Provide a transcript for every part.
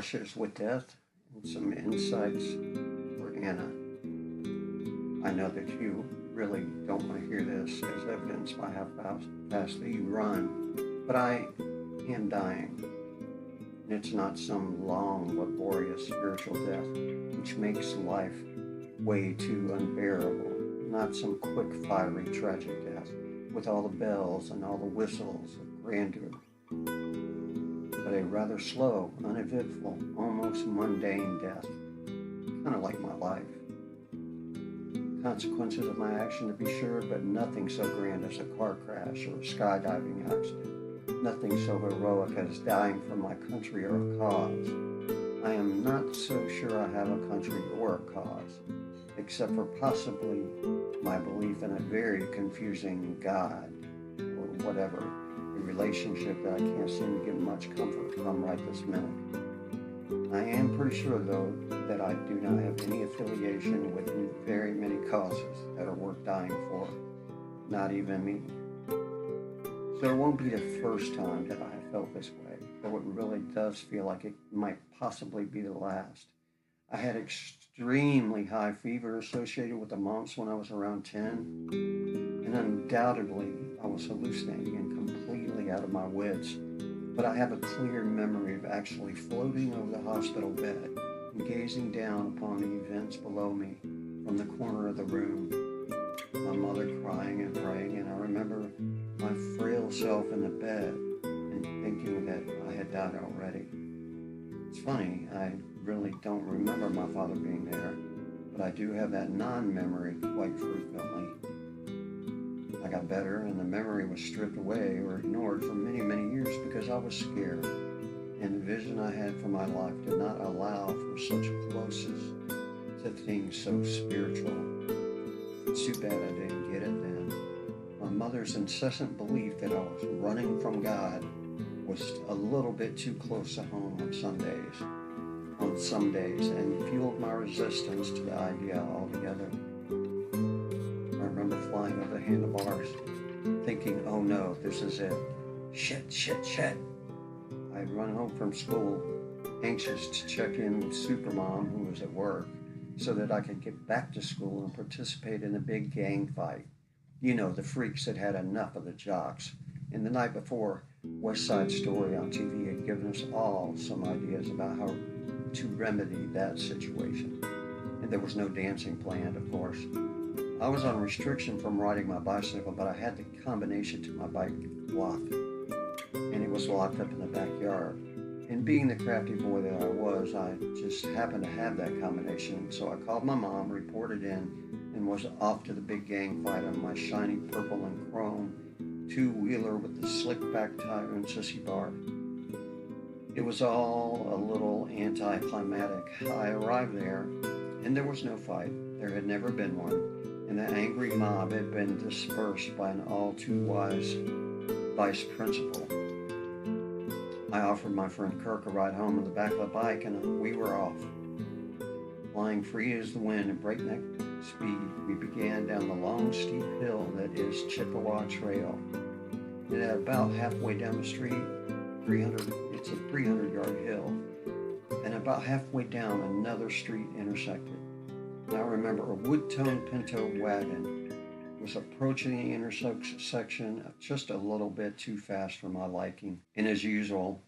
brushes with death and some insights for Anna. I know that you really don't want to hear this, as evidenced by how fast that you run, but I am dying. And it's not some long, laborious spiritual death, which makes life way too unbearable. Not some quick, fiery, tragic death, with all the bells and all the whistles of grandeur, but a rather slow, uneventful, almost mundane death, kind of like my life. Consequences of my action, to be sure, but nothing so grand as a car crash or a skydiving accident. Nothing so heroic as dying for my country or a cause. I am not so sure I have a country or a cause, except for possibly my belief in a very confusing God or whatever, a relationship that I can't seem to get much comfort from right this minute. I am pretty sure, though, that I do not have any affiliation with very many causes that are worth dying for, not even me. So it won't be the first time that I have felt this way, though it really does feel like it might possibly be the last. I had extremely high fever associated with the mumps when I was around 10, and undoubtedly I was hallucinating and completely out of my wits. But I have a clear memory of actually floating over the hospital bed and gazing down upon the events below me from the corner of the room. My mother crying and praying, and I remember my frail self in the bed and thinking that I had died already. It's funny, I really don't remember my father being there, but I do have that non-memory quite frequently. I got better, and the memory was stripped away or ignored for many, many years because I was scared, and the vision I had for my life did not allow for such closeness to things so spiritual. It's too bad I didn't get it then. My mother's incessant belief that I was running from God was a little bit too close to home on some days, and fueled my resistance to the idea altogether. I remember flying over the handlebars, thinking, oh no, this is it. Shit. I'd run home from school, anxious to check in with Supermom, who was at work, so that I could get back to school and participate in a big gang fight. You know, the freaks that had enough of the jocks. And the night before, West Side Story on TV had given us all some ideas about how to remedy that situation. And there was no dancing planned, of course. I was on restriction from riding my bicycle, but I had the combination to my bike locked, and it was locked up in the backyard. And being the crafty boy that I was, I just happened to have that combination. So I called my mom, reported in, and was off to the big gang fight on my shiny purple and chrome two-wheeler with the slick back tire and sissy bar. It was all a little anticlimactic. I arrived there, and there was no fight. There had never been one, and the angry mob had been dispersed by an all-too-wise vice principal. I offered my friend Kirk a ride home on the back of the bike, and we were off. Flying free as the wind at breakneck speed, we began down the long, steep hill that is Chippewa Trail. And at about halfway down the street, it's a 300-yard hill, and about halfway down, another street intersected. And I remember a wood-toned Pinto wagon was approaching the intersection just a little bit too fast for my liking. And as usual,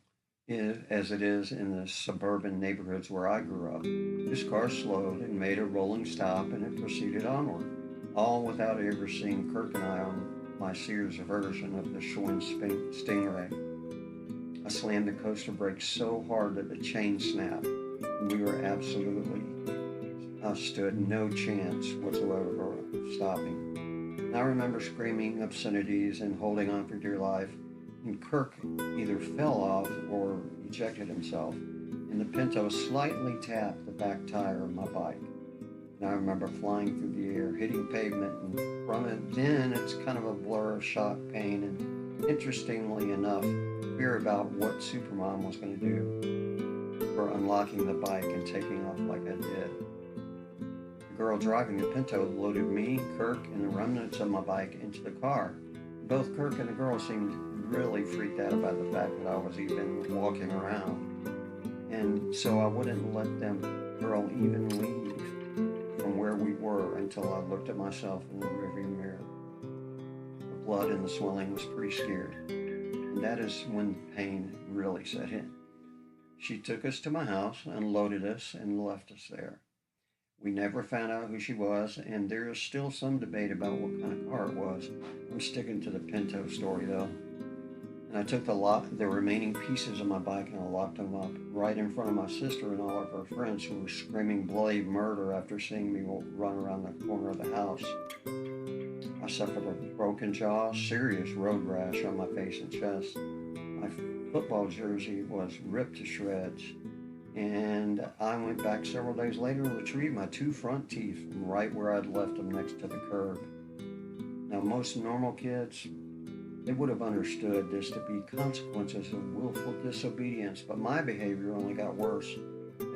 as it is in the suburban neighborhoods where I grew up, this car slowed and made a rolling stop, and it proceeded onward, all without ever seeing Kirk and I on my Sears version of the Schwinn Stingray. I slammed the coaster brakes so hard that the chain snapped, and we were absolutely stood no chance whatsoever of stopping. And I remember screaming obscenities and holding on for dear life, and Kirk either fell off or ejected himself, and the Pinto slightly tapped the back tire of my bike. And I remember flying through the air, hitting pavement, and from it then it's kind of a blur of shock, pain, and interestingly enough, fear about what Supermom was going to do for unlocking the bike and taking off like I did. The girl driving the Pinto loaded me, Kirk, and the remnants of my bike into the car. Both Kirk and the girl seemed really freaked out about the fact that I was even walking around. And so I wouldn't let them girl even leave from where we were until I looked at myself in the rearview mirror. The blood and the swelling was pretty scary. And that is when pain really set in. She took us to my house, unloaded us, and left us there. We never found out who she was, and there is still some debate about what kind of car it was. I'm sticking to the Pinto story, though. And I took the remaining pieces of my bike and I locked them up right in front of my sister and all of her friends who were screaming bloody murder after seeing me run around the corner of the house. I suffered a broken jaw, serious road rash on my face and chest. My football jersey was ripped to shreds, and I went back several days later and retrieved my 2 front teeth from right where I'd left them next to the curb. Now, most normal kids, they would have understood this to be consequences of willful disobedience, but my behavior only got worse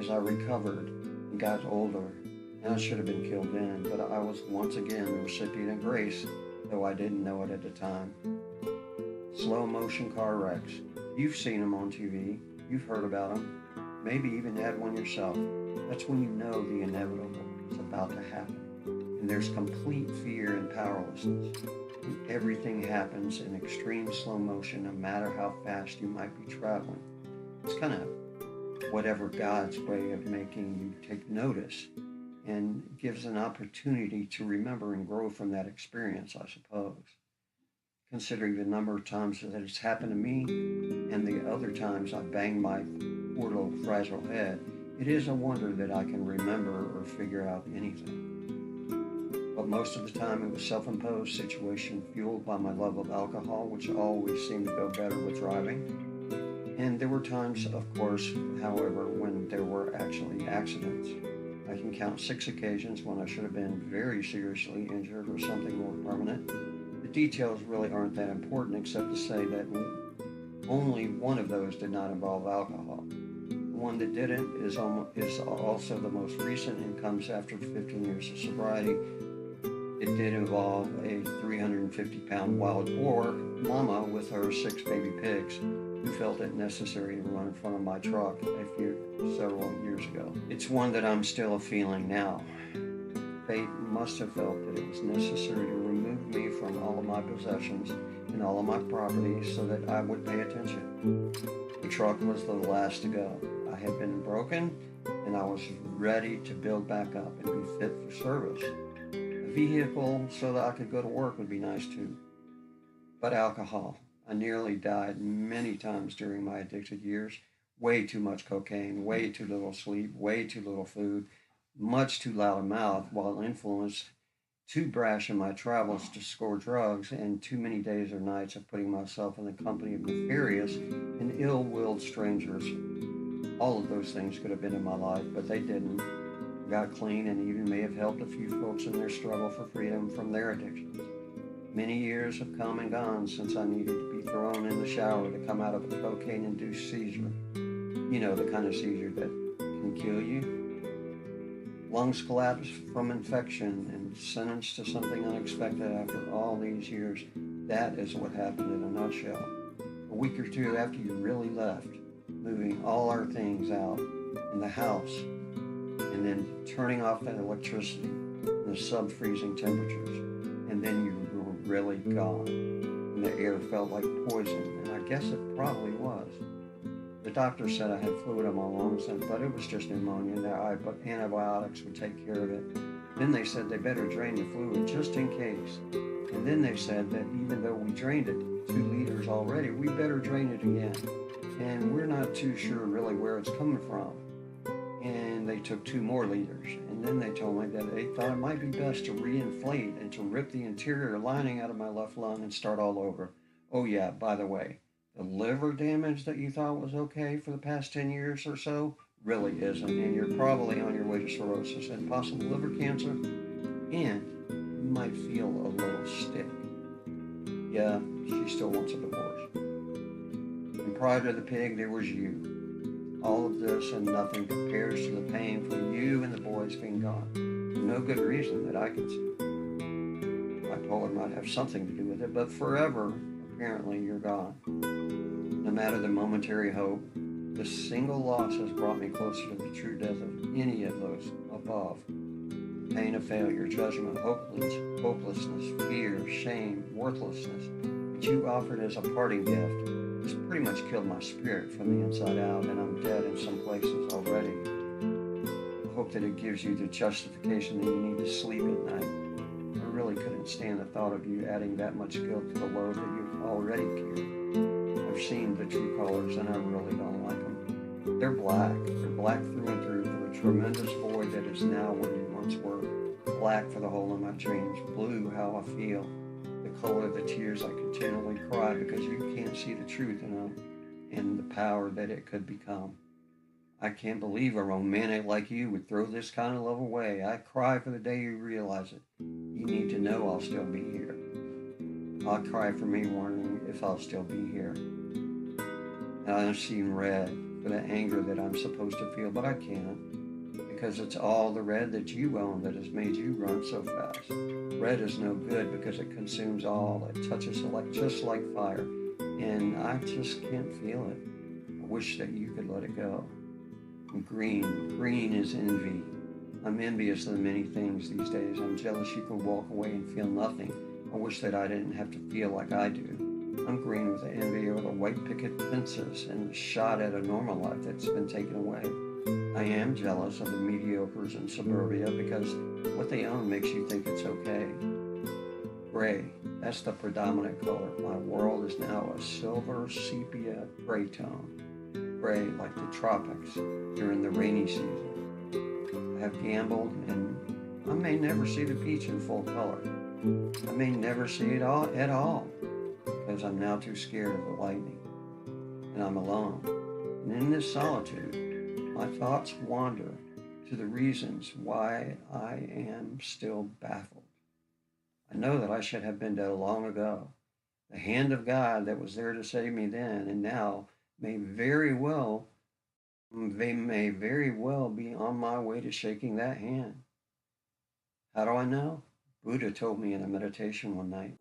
as I recovered and got older, and I should have been killed then, but I was once again the recipient of grace, though I didn't know it at the time. Slow motion car wrecks. You've seen them on TV. You've heard about them. Maybe even had one yourself. That's when you know the inevitable is about to happen. And there's complete fear and powerlessness. And everything happens in extreme slow motion, no matter how fast you might be traveling. It's kind of whatever God's way of making you take notice and gives an opportunity to remember and grow from that experience, I suppose. Considering the number of times that it's happened to me and the other times I banged my poor little fragile head, it is a wonder that I can remember or figure out anything. But most of the time it was self-imposed situation fueled by my love of alcohol, which always seemed to go better with driving. And there were times, of course, however, when there were actually accidents. I can count 6 occasions when I should have been very seriously injured or something more permanent. The details really aren't that important, except to say that only one of those did not involve alcohol. The one that didn't is also the most recent and comes after 15 years of sobriety. It did involve a 350-pound wild boar mama with her 6 baby pigs who felt it necessary to run in front of my truck several years ago. It's one that I'm still feeling now. Fate must have felt that it was necessary to remove me from all of my possessions and all of my property so that I would pay attention. The truck was the last to go. I had been broken and I was ready to build back up and be fit for service. A vehicle so that I could go to work would be nice too. But alcohol. I nearly died many times during my addicted years. Way too much cocaine, way too little sleep, way too little food, much too loud a mouth while influenced, too brash in my travels to score drugs, and too many days or nights of putting myself in the company of nefarious and ill-willed strangers. All of those things could have been in my life, but they didn't. I got clean and even may have helped a few folks in their struggle for freedom from their addictions. Many years have come and gone since I needed to be thrown in the shower to come out of a cocaine-induced seizure. You know, the kind of seizure that can kill you. Lungs collapse from infection and sentenced to something unexpected after all these years. That is what happened in a nutshell. A week or 2 after you really left, moving all our things out in the house, and then turning off that electricity in the sub-freezing temperatures, and then you were really gone, and the air felt like poison, and I guess it probably was. The doctor said I had fluid in my lungs, but it was just pneumonia, and antibiotics would take care of it. Then they said they better drain the fluid just in case. And then they said that even though we drained it 2 liters already, we better drain it again. And we're not too sure really where it's coming from. And they took 2 more liters. And then they told me that they thought it might be best to reinflate and to rip the interior lining out of my left lung and start all over. Oh yeah, by the way, the liver damage that you thought was okay for the past 10 years or so really isn't, and you're probably on your way to cirrhosis and possible liver cancer, and you might feel a little stick. Yeah, she still wants a divorce. And prior to the pig, there was you. All of this and nothing compares to the pain from you and the boys being gone. For no good reason that I can see. Bipolar might have something to do with it, but forever, apparently, you're gone. No matter the momentary hope, This single loss has brought me closer to the true death of any of those above. Pain of failure, judgment, hopelessness, fear, shame, worthlessness, that you offered as a parting gift, has pretty much killed my spirit from the inside out, and I'm dead in some places already. I hope that it gives you the justification that you need to sleep at night. I really couldn't stand the thought of you adding that much guilt to the load that you've already carried. I've seen the true colors, and I really don't like them. They're black. They're black through and through for the tremendous void that is now where you once were. Black for the hole in my dreams. Blue, how I feel. The color of the tears I continually cry because you can't see the truth in them and the power that it could become. I can't believe a romantic like you would throw this kind of love away. I cry for the day you realize it. You need to know I'll still be here. I'll cry for me wondering if I'll still be here. And I've seen red for the anger that I'm supposed to feel, but I can't, because it's all the red that you own that has made you run so fast. Red is no good because it consumes all. It touches just like fire, and I just can't feel it. I wish that you could let it go. Green is envy. I'm envious of the many things these days. I'm jealous you can walk away and feel nothing. I wish that I didn't have to feel like I do. I'm green with the envy over the white picket fences and the shot at a normal life that's been taken away. I am jealous of the mediocres in suburbia because what they own makes you think it's okay. Gray, that's the predominant color. My world is now a silver sepia gray tone. Gray like the tropics during the rainy season. I have gambled, and I may never see the beach in full color. I may never see it at all because I'm now too scared of the lightning, and I'm alone. And in this solitude, my thoughts wander to the reasons why I am still baffled. I know that I should have been dead long ago. The hand of God that was there to save me then and now may very well be on my way to shaking that hand. How do I know? Buddha told me in a meditation one night.